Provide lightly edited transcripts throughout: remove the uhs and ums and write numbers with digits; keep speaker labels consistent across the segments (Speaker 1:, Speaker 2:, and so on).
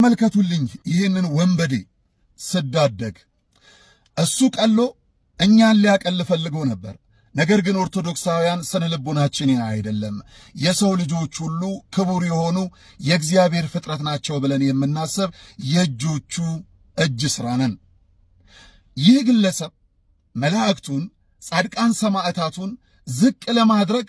Speaker 1: መልከቱልኝ ይህንን ወንበዴ ስዳደግ እሱ ቀሎ እኛን ሊያቀል ፈልጎ ነበር። ነገር ግን ኦርቶዶክሳውያን ስነ ልቦናችን አይደለም፣ የሰው ልጆች ሁሉ ክቡር የሆኑ የእግዚአብሔር ፍጥረት ናቸው ብለን የምናስብ የእጆቹ እጅ ሥራ ነን። ይህ ግለሰብ መላእክቱን ጻድቃን ሰማዕታቱን ዝቅ ለማድረግ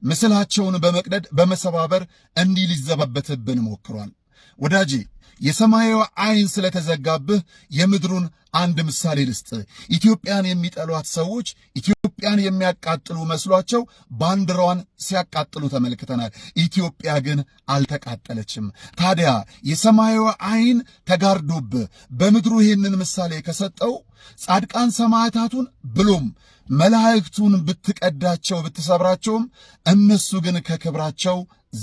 Speaker 1: ምስላቸውን በመቅደድ በመሰባበር እንዲህ ሊዘባበትብን ሞክሯል። ወዳጄ የሰማያዊ ዓይን ስለተዘጋብህ የምድሩን አንድ ምሳሌ ልስጥ። ኢትዮጵያን የሚጠሏት ሰዎች ኢትዮጵያን የሚያቃጥሉ መስሏቸው ባንዲራዋን ሲያቃጥሉ ተመልክተናል። ኢትዮጵያ ግን አልተቃጠለችም። ታዲያ የሰማያዊ ዓይን ተጋርዶብህ በምድሩ ይህንን ምሳሌ ከሰጠው ጻድቃን ሰማዕታቱን ብሎም መላእክቱን ብትቀዳቸው ብትሰብራቸውም እነሱ ግን ከክብራቸው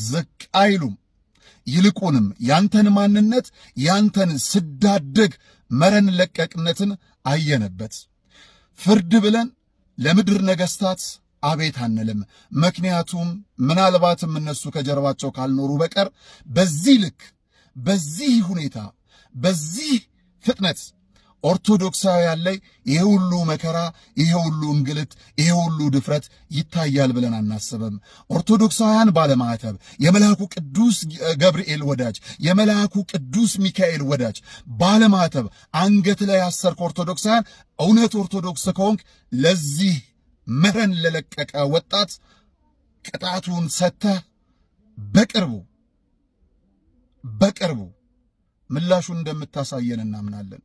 Speaker 1: ዝቅ አይሉም። ይልቁንም ያንተን ማንነት ያንተን ስዳደግ መረን ለቀቅነትን አየነበት። ፍርድ ብለን ለምድር ነገሥታት አቤት አንልም። ምክንያቱም ምናልባትም እነሱ ከጀርባቸው ካልኖሩ በቀር በዚህ ልክ በዚህ ሁኔታ በዚህ ፍጥነት ኦርቶዶክሳውያን ላይ ይሄ ሁሉ መከራ ይሄ ሁሉ እንግልት ይሄ ሁሉ ድፍረት ይታያል ብለን አናስብም። ኦርቶዶክሳውያን ባለማዕተብ የመልአኩ ቅዱስ ገብርኤል ወዳጅ የመልአኩ ቅዱስ ሚካኤል ወዳጅ ባለማዕተብ አንገት ላይ ያሰርክ ኦርቶዶክሳውያን እውነት ኦርቶዶክስ ከሆንክ ለዚህ መረን ለለቀቀ ወጣት ቅጣቱን ሰጥተህ በቅርቡ ምላሹን እንደምታሳየን እናምናለን።